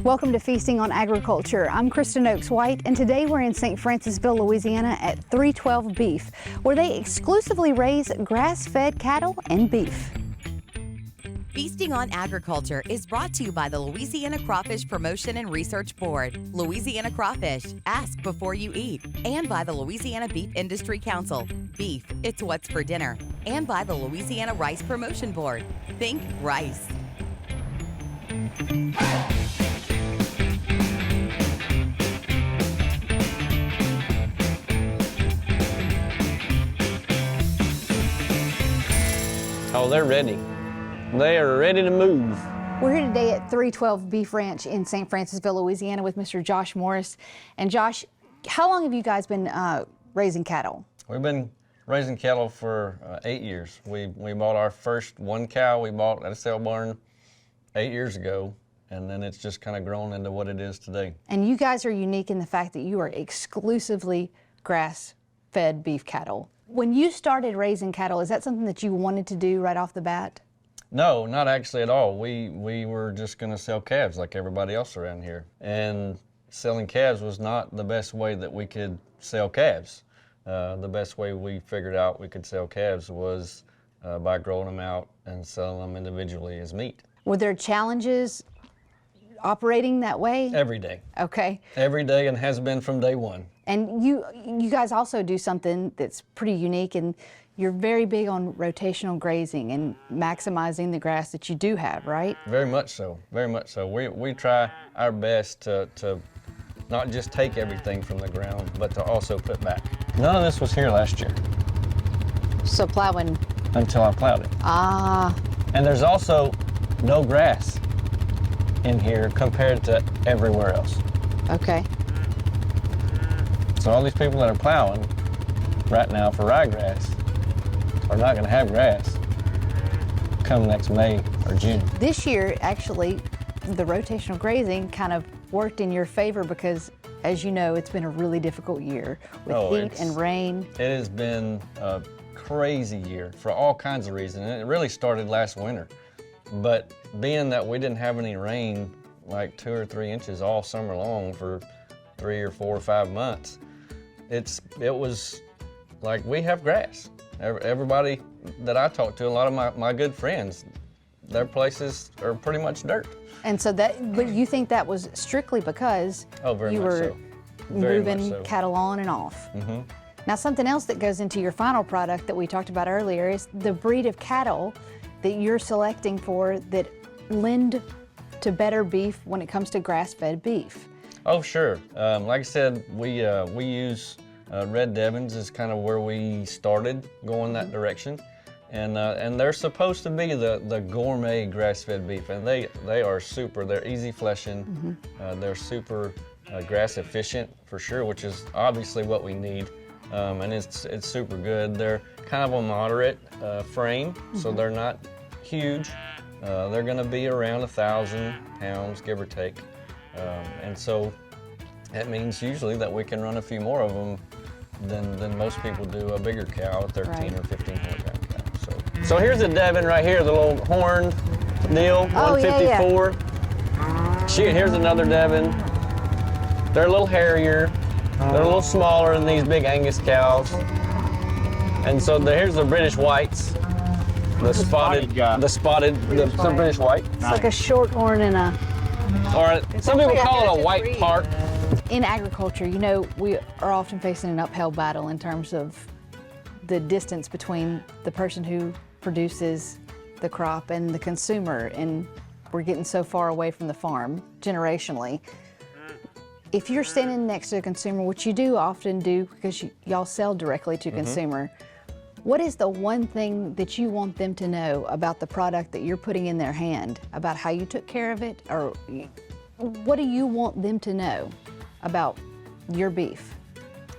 Welcome to Feasting on Agriculture. I'm Kristen Oaks-White, and today we're in St. Francisville, Louisiana at 312 Beef, where they exclusively raise grass-fed cattle and beef. Feasting on Agriculture is brought to you by the Louisiana Crawfish Promotion and Research Board, Louisiana Crawfish, ask before you eat, and by the Louisiana Beef Industry Council, beef, it's what's for dinner, and by the Louisiana Rice Promotion Board, think rice. Oh, they're ready. They are ready to move. We're here today at 312 Beef Ranch in St. Francisville, Louisiana with Mr. Josh Morris. And Josh, how long have you guys been raising cattle? We've been raising cattle for 8 years. We bought our first one cow we bought at a sale barn 8 years ago, and then it's just kind of grown into what it is today. And you guys are unique in the fact that you are exclusively grass-fed beef cattle. When you started raising cattle, is that something that you wanted to do right off the bat? No, not actually at all. We were just going to sell calves like everybody else around here. And selling calves was not the best way that we could sell calves. The best way we figured out we could sell calves was by growing them out and selling them individually as meat. Were there challenges operating that way? Every day. Okay. Every day, and has been from day one. And you guys also do something that's pretty unique, and you're very big on rotational grazing and maximizing the grass that you do have, right? Very much so, very much so. We try our best to not just take everything from the ground, but to also put back. None of this was here last year. So plowing? Until I plowed it. Ah. And there's also no grass in here compared to everywhere else. Okay. So all these people that are plowing right now for ryegrass are not going to have grass come next May or June. This year, actually, the rotational grazing kind of worked in your favor because, as you know, it's been a really difficult year with heat and rain. It has been a crazy year for all kinds of reasons. And it really started last winter. But being that we didn't have any rain, like 2 or 3 inches all summer long for 3 or 4 or 5 months, it was like we have grass. Everybody that I talk to, a lot of my good friends, their places are pretty much dirt. And so but you think that was strictly because you were moving cattle on and off. Mm-hmm. Now, something else that goes into your final product that we talked about earlier is the breed of cattle that you're selecting for that lend to better beef when it comes to grass-fed beef. Oh, sure. Like I said, we use Red Devons is kind of where we started going that direction. And they're supposed to be the gourmet grass-fed beef, and they are super. They're easy fleshing. Mm-hmm. They're super grass efficient for sure, which is obviously what we need. And it's super good. They're kind of a moderate frame, mm-hmm. so they're not huge. They're going to be around 1,000 pounds, give or take. And so that means usually that we can run a few more of them than most people do a bigger cow, a 13 or 1,500 pound cow. So here's a Devon right here, the little horn deal, 154. Yeah. Here's another Devon. They're a little hairier. They're a little smaller than these big Angus cows. And so here's the British whites. The British white. It's like a short horn and a... Or some people call it a white park. In agriculture, you know, we are often facing an uphill battle in terms of the distance between the person who produces the crop and the consumer, and we're getting so far away from the farm generationally. If you're standing next to a consumer, which you do often do because y'all sell directly to consumer, what is the one thing that you want them to know about the product that you're putting in their hand, about how you took care of it, or what do you want them to know about your beef?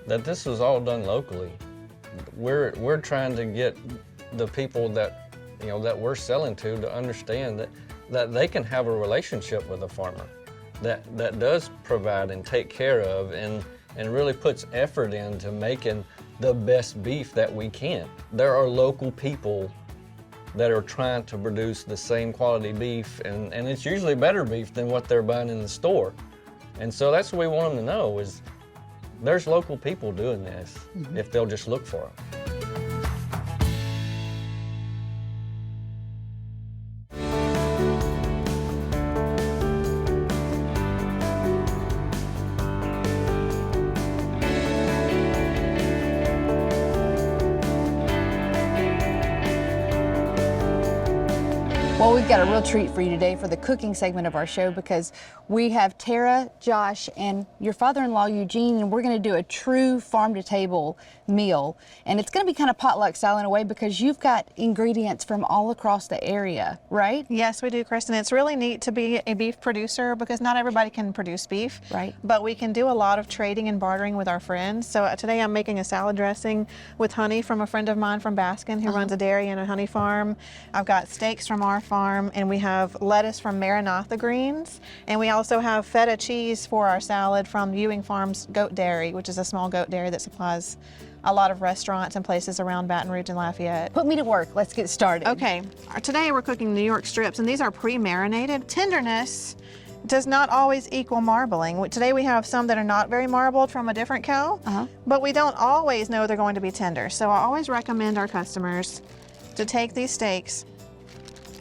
That this was all done locally. We're trying to get the people that that we're selling to understand that they can have a relationship with a farmer that does provide and take care of and really puts effort into making the best beef that we can. There are local people that are trying to produce the same quality beef, and it's usually better beef than what they're buying in the store. And so that's what we want them to know is there's local people doing this if they'll just look for them. Well, we've got a real treat for you today for the cooking segment of our show because we have Tara, Josh, and your father-in-law, Eugene, and we're going to do a true farm-to-table meal. And it's going to be kind of potluck style in a way because you've got ingredients from all across the area, right? Yes, we do, Kristen. It's really neat to be a beef producer because not everybody can produce beef. Right. But we can do a lot of trading and bartering with our friends. So today I'm making a salad dressing with honey from a friend of mine from Baskin who runs a dairy and a honey farm. I've got steaks from our farm, and we have lettuce from Maranatha Greens, and we also have feta cheese for our salad from Ewing Farms Goat Dairy, which is a small goat dairy that supplies a lot of restaurants and places around Baton Rouge and Lafayette. Put me to work. Let's get started. Okay, today we're cooking New York strips, and these are pre-marinated. Tenderness does not always equal marbling. Today we have some that are not very marbled from a different cow, but we don't always know they're going to be tender. So I always recommend our customers to take these steaks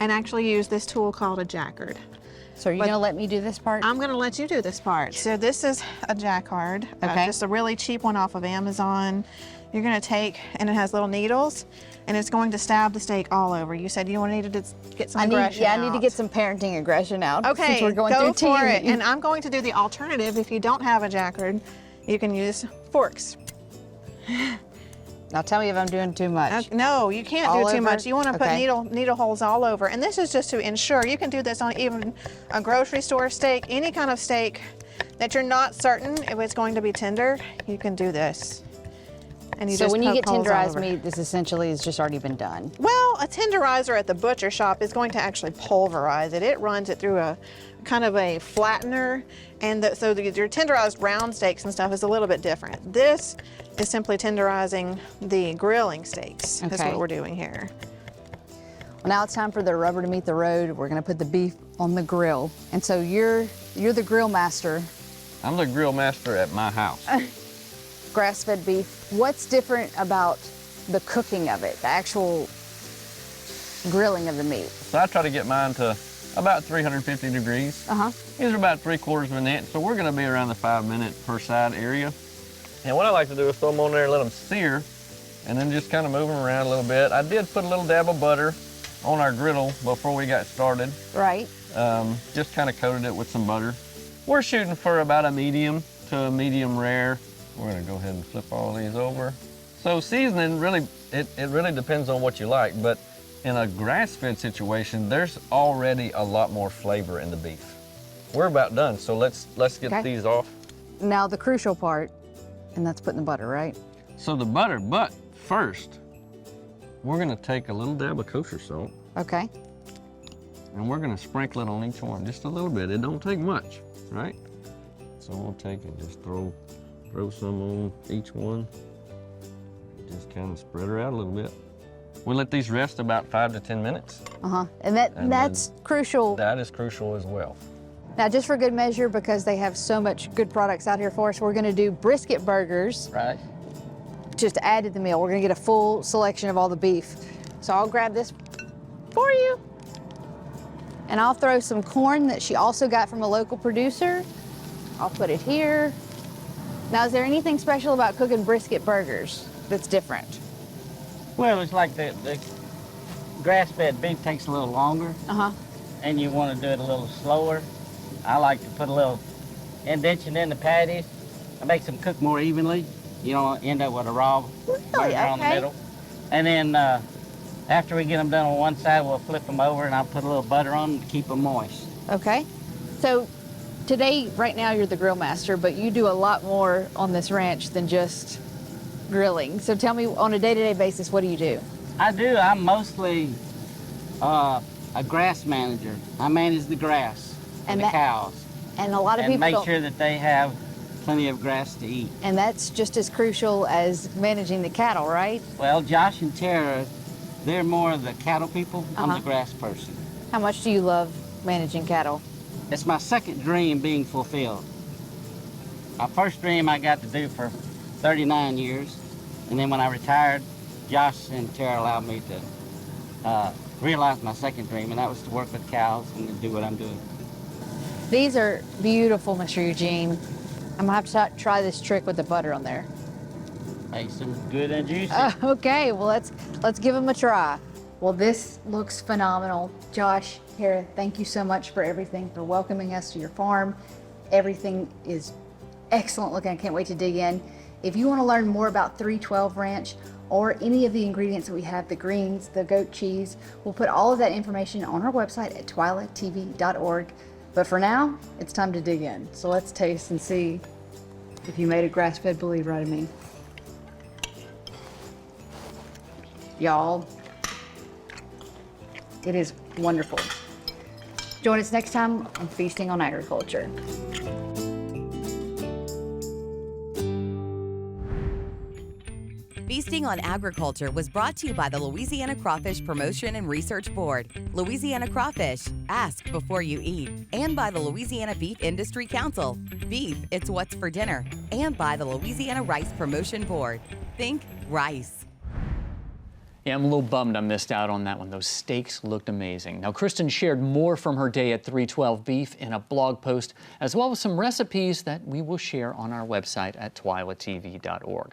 and actually use this tool called a jackard. So are you going to let me do this part? I'm going to let you do this part. So this is a jackard, just a really cheap one off of Amazon. You're going to take, and it has little needles, and it's going to stab the steak all over. You said you needed to get some aggression I need to get some parenting aggression out. Okay, since we're going go through for it. And I'm going to do the alternative. If you don't have a jackard, you can use forks. Now tell me if I'm doing too much. No, you can't All do too over? much. You want to put Okay. needle holes all over. And this is just to ensure you can do this on even a grocery store steak, any kind of steak that you're not certain if it's going to be tender, you can do this. And you So just when you poke get holes all tenderized over. meat, this essentially has just already been done. Well, a tenderizer at the butcher shop is going to actually pulverize it. It runs it through a kind of a flattener, and your tenderized round steaks and stuff is a little bit different. This is simply tenderizing the grilling steaks. That's Okay. what we're doing here. Well, now it's time for the rubber to meet the road. We're going to put the beef on the grill. And so you're the grill master. I'm the grill master at my house. Grass-fed beef. What's different about the cooking of it, the actual grilling of the meat? So I try to get mine to about 350 degrees. These are about 3/4 of an inch, so we're gonna be around the 5-minute per side area. And what I like to do is throw them on there and let them sear, and then just kind of move them around a little bit. I did put a little dab of butter on our griddle before we got started. Right. Just kind of coated it with some butter. We're shooting for about a medium to a medium rare. We're gonna go ahead and flip all these over. So seasoning, really, it really depends on what you like, but in a grass-fed situation, there's already a lot more flavor in the beef. We're about done, so let's get Okay. these off. Now the crucial part, and that's putting the butter, right? So the butter, but first, we're gonna take a little dab of kosher salt, Okay. and we're gonna sprinkle it on each one, just a little bit. It don't take much, right? So we'll take and just throw some on each one. Just kind of spread her out a little bit. We let these rest about 5 to 10 minutes. And that's crucial. That is crucial as well. Now, just for good measure, because they have so much good products out here for us, we're going to do brisket burgers. Right. Just to add to the meal. We're going to get a full selection of all the beef. So I'll grab this for you. And I'll throw some corn that she also got from a local producer. I'll put it here. Now, is there anything special about cooking brisket burgers that's different? Well, it's like the grass-fed beef takes a little longer, and you want to do it a little slower. I like to put a little indentation in the patties. It makes them cook more evenly. You don't end up with a raw burger on the middle. And then after we get them done on one side, we'll flip them over, and I'll put a little butter on them to keep them moist. Okay. So today, right now, you're the grill master, but you do a lot more on this ranch than just grilling. So tell me, on a day-to-day basis, what do you do? I'm mostly a grass manager. I manage the grass and the cows. And a lot of and people make don't, sure that they have plenty of grass to eat. and that's just as crucial as managing the cattle, right? Well, Josh and Tara They're more of the cattle people. I'm the grass person. How much do you love managing cattle? It's my second dream being fulfilled. My first dream I got to do for 39 years, and then when I retired, Josh and Tara allowed me to realize my second dream, and that was to work with cows and to do what I'm doing. These are beautiful, Mr. Eugene. I'm gonna have to try this trick with the butter on there. Makes them good and juicy. Okay, well let's give them a try. Well, this looks phenomenal. Josh, Tara, thank you so much for everything, for welcoming us to your farm. Everything is excellent looking. I can't wait to dig in. If you want to learn more about 312 Ranch or any of the ingredients that we have, the greens, the goat cheese, we'll put all of that information on our website at twilatv.org. But for now, it's time to dig in. So let's taste and see if you made a grass-fed believer out of me. Y'all, it is wonderful. Join us next time on Feasting on Agriculture. Feasting on Agriculture was brought to you by the Louisiana Crawfish Promotion and Research Board, Louisiana Crawfish, ask before you eat, and by the Louisiana Beef Industry Council, Beef, it's what's for dinner, and by the Louisiana Rice Promotion Board. Think rice. Yeah, I'm a little bummed I missed out on that one. Those steaks looked amazing. Now, Kristen shared more from her day at 312 Beef in a blog post, as well as some recipes that we will share on our website at twilatv.org.